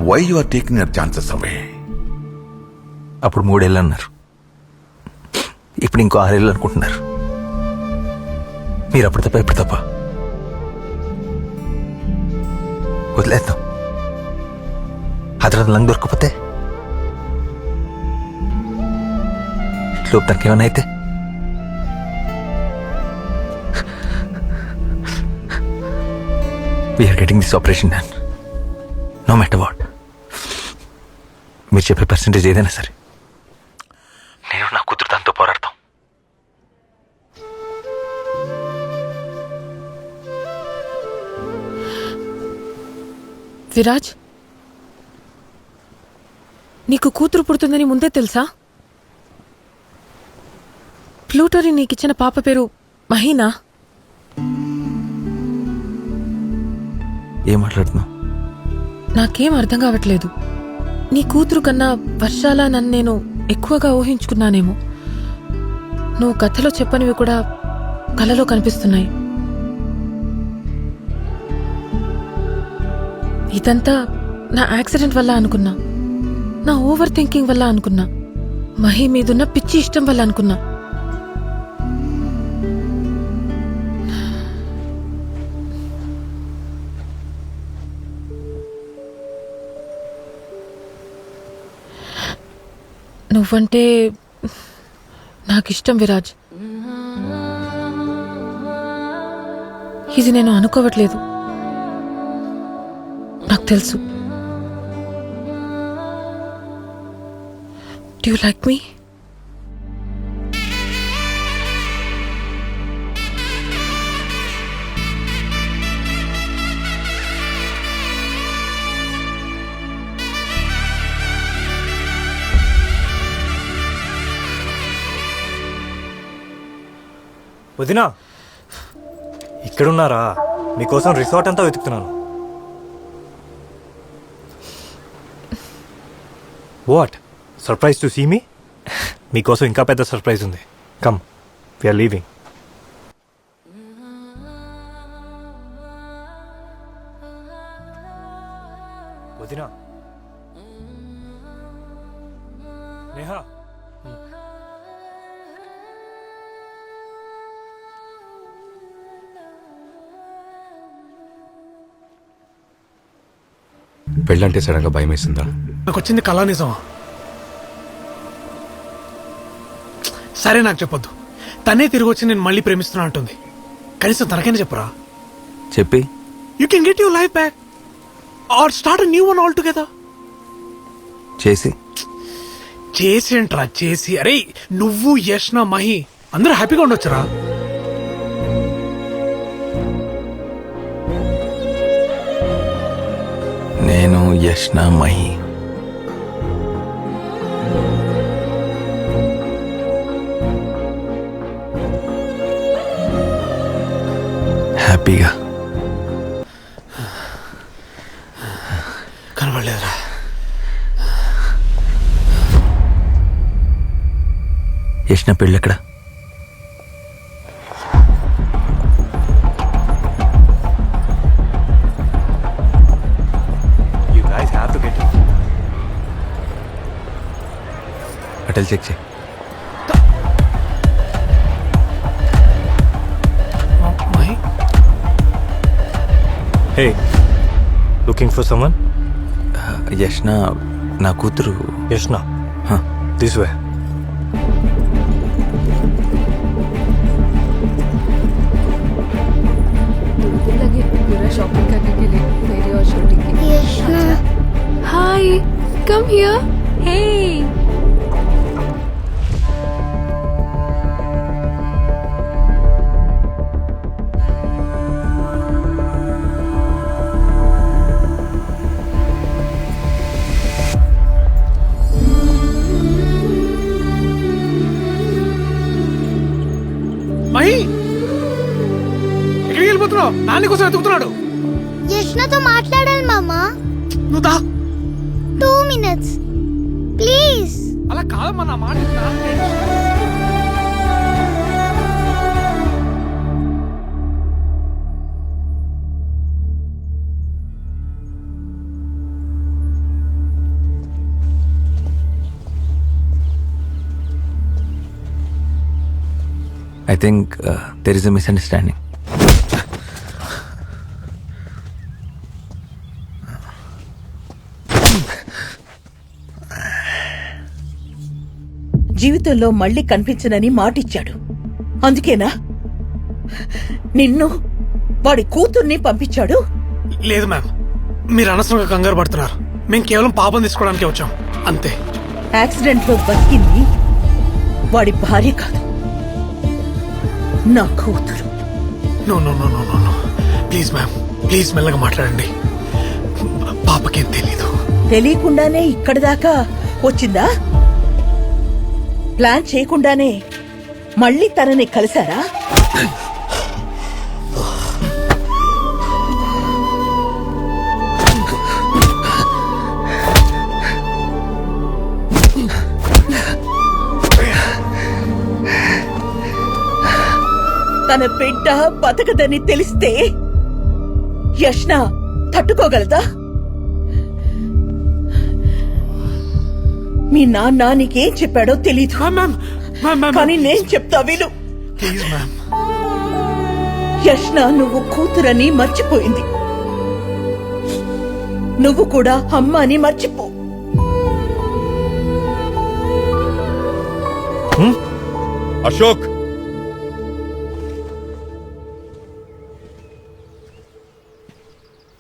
Why you are taking your chances away? అప్పుడు 3 ఏళ్ళు అన్నారు, ఇప్పుడు ఇంకో 6 ఏళ్ళు అనుకుంటున్నారు. మీరు అప్పుడు తప్ప ఇప్పుడు తప్ప వదిలేద్దాం. ఆ తర్వాత లంగ్ దొరకపోతే లోపు తనకి ఏమైనా అయితే we're getting this operation done no matter what. మీరు చెప్పే పర్సంటేజ్ ఏదైనా సరే నేను నా కూతురు దాంతో పోరాడతాం. విరాజ్, నీకు కూతురు పుడుతుందని ముందే తెలుసా? ప్లూటోని నీకిచ్చిన పాప పేరు మహీనా. ఏం మాట్లాడుతున్నావు? నాకేం అర్థం కావట్లేదు. నీ కూతురు కన్నా వర్షాల నన్ను నేను ఎక్కువగా ఊహించుకున్నానేమో. నువ్వు కథలో చెప్పనివి కూడా కలలో కనిపిస్తున్నాయి. ఇదంతా నా యాక్సిడెంట్ వల్ల అనుకున్నా, నా ఓవర్ థింకింగ్ వల్ల అనుకున్నా, మహి మీదున్న పిచ్చి ఇష్టం వల్ల అనుకున్నా. నువ్వంటే నాకిష్టం విరాజ్. ఇది నేను అనుకోవట్లేదు, నాకు తెలుసు. Do you like me? వదినా, ఇక్కడున్నారా? మీకోసం రిసార్ట్ అంతా వెతుకుతున్నాను. What surprise to see me? మీకోసం ఇంకా పెద్ద సర్ప్రైజ్ ఉంది. Come, we're leaving. వదినా, నేహా, పెళ్ళంటే సడన్ గా భయం వేసిందా? నాకు వచ్చింది కళా నిజం. సరే నాకు చెప్పొద్దు. తనే తిరిగి వచ్చి నేను మళ్ళీ ప్రేమిస్తున్నా అంటుంది. కనీసం తనకైనా చెప్పరా? చెప్పి you can get your life back or start new one all together. చేసి చేసి అరే నువ్వు యష్నా మహి అందరూ హ్యాపీగా ఉండొచ్చురా. నేను యష్నా మహి హ్యాపీగా కనబడలేదురా. యష్నా పెళ్ళెక్కడ? You guys have to get it. Hotel check చేయి. Mahi, hey, looking for someone? Yashna నా కూతురు. యష్నా, Huh. This way. लगे पूरा शॉपिंग करने के लिए मेरी और छोटी की. हाय, कम हियर. हे, మహి ఎక్కడికి వెళ్ళిపోతున్నావు? నాన్న కోసం వెతుకుతున్నాడు. యష్నతో మాట్లాడాలి మామా. నువ్వు దా. 2 minutes ప్లీజ్. అలా కాదమ్మా, నా మాట విను. నాన్న I think there is a misunderstanding. జీవితంలో మళ్ళీ కనిపించనని మాటిచ్చాడు. అందుకేనా నిన్ను వాడి కూతుర్ని పంపించాడు? లేదు మ్యామ్, మీరు అనవసరంగా కంగారు పడుతున్నారు. మేము కేవలం పాపం తీసుకోవడానికి వచ్చాం అంతే. యాక్సిడెంట్ లో బతికింది వాడి భార్య కాదు, నా కూతురు. No no no no no no please ma'am, please మెల్లగా మాట్లాడండి. పాపకేం తెలీదు. తెలియకుండానే ఇక్కడి దాకా వచ్చిందా? ప్లాన్ చేయకుండానే మళ్ళీ తనని కలిశారా? తన బిడ్డ బతకదని తెలిస్తే యష్న తట్టుకోగలదా? మీ నాన్న నీకేం చెప్పాడో తెలీదు, కానీ నేను చెప్తా విను. Please ma'am. యష్న నువ్వు కూతురని మర్చిపోయింది. నువ్వు కూడా అమ్మ అని మర్చిపో. అశోక్,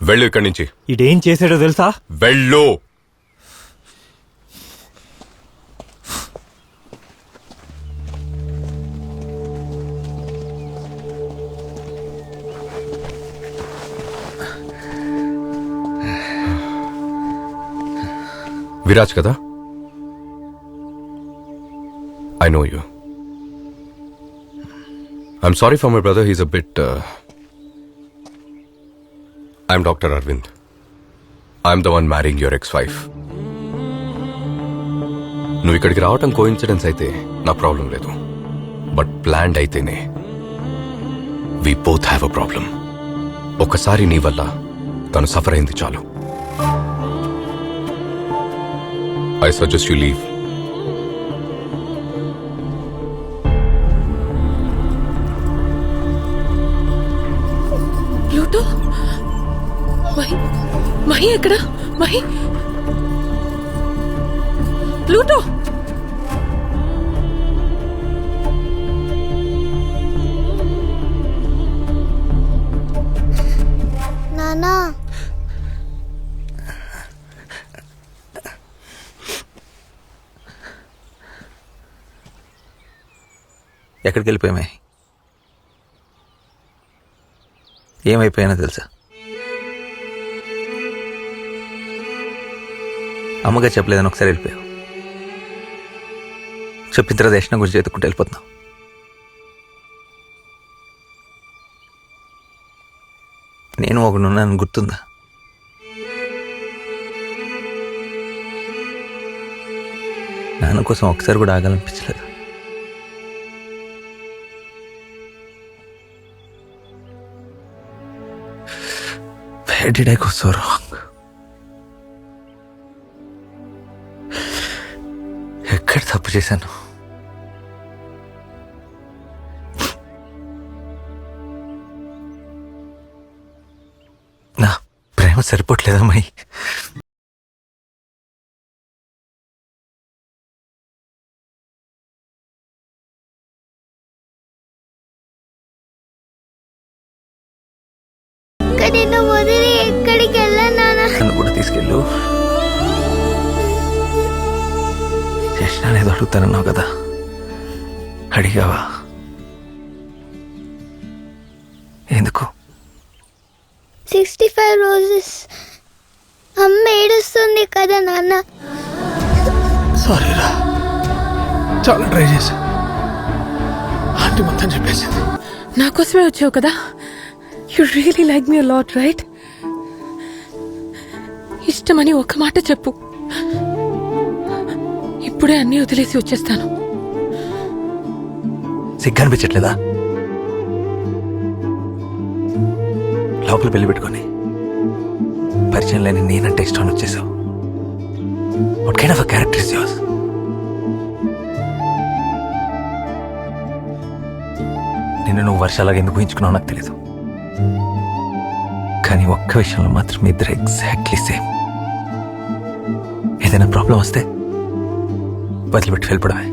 వెళ్ళు ఇక్కడి నుంచి. ఇదేం చేశాడో తెలుసా? వెళ్ళు. విరాజ్ కదా? I know you. I'm sorry for my brother. He's a bit... I'm Dr. Arvind. I'm the one marrying your ex-wife. నువ్వు ఇక్కడికి రావటం కోఇన్సిడెన్స్ అయితే నా ప్రాబ్లం లేదు, బట్ ప్లాన్డ్ అయితేనే we both have a problem. ఒక్కసారి నీ వల్ల తను సఫర్ అయింది చాలు. I suggest you leave. Pluto, Mahi ఎక్కడ? మహి, ప్లూటో. నానా, ఎక్కడికి వెళ్ళిపోయామే? ఏమైపోయానో తెలుసా? అమ్మగా చెప్పలేదని ఒకసారి వెళ్ళిపోయావు. చెప్పిన తర్వాత యష్ణ గురించి ఎత్తుకుంటూ వెళ్ళిపోతున్నావు. నేను ఒకడున్నాను గుర్తుందా? నాన్న కోసం ఒకసారి కూడా ఆగాలనిపించలేదు. Where did I go so wrong? ఎక్కడ తప్పు చేశాను? నా ప్రేమ సరిపోవట్లేదా మై? నిన్ను వదిలి ఎక్కడికి వెళ్ళాను నాన్న. నన్ను కూడా తీసుకెళ్ళు. యష్ణ అనేది అడుగుతానన్నావు కదా, అడిగావా? ఎందుకు? 65 రోజెస్. అమ్మ ఏడుస్తుంది కదా నాన్న. సారీరా, చాలా ట్రై చేశా. ఆంటీ మొత్తం చెప్పేసింది. నా కోసమే వచ్చావు కదా. You really like me lot, right? ఇష్టమని ఒక మాట చెప్పు, ఇప్పుడే అన్నీ వదిలేసి వచ్చేస్తాను. సిగ్గనిపించట్లేదా? లోపల పెళ్లి పెట్టుకొని పరిచయం లేని నేనంటే ఇష్టం వచ్చేసావు. What kind of a character is yours? నేను నువ్వు వర్షాలాగా ఎందుకు ఊహించుకున్నావు నాకు తెలీదు, కానీ ఒక్క విషయంలో మాత్రం మీ ఇద్దరు ఎగ్జాక్ట్లీ సేమ్. ఏదైనా ప్రాబ్లం వస్తే వదిలిపెట్టి వెళ్ళిపోవడమే.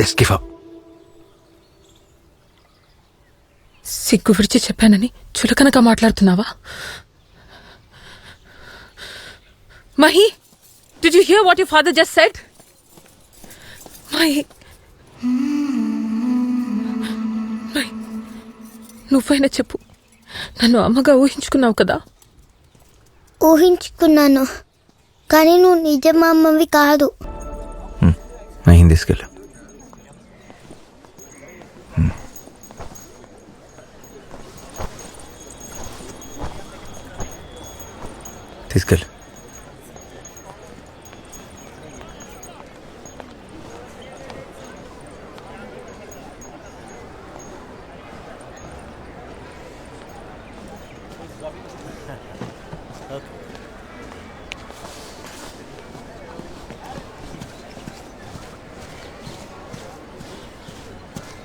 Just give up. సిగ్గు విడిచి చెప్పానని చులకనగా మాట్లాడుతున్నావా? Mahi, did you here what your father just said? Mahi, నువ్వైనా చెప్పు, నన్ను అమ్మగా ఊహించుకున్నావు కదా? ఊహించుకున్నాను, కానీ నువ్వు నిజం అమ్మవి కాదు. మహిని తీసుకెళ్ళు. తీసుకెళ్ళు.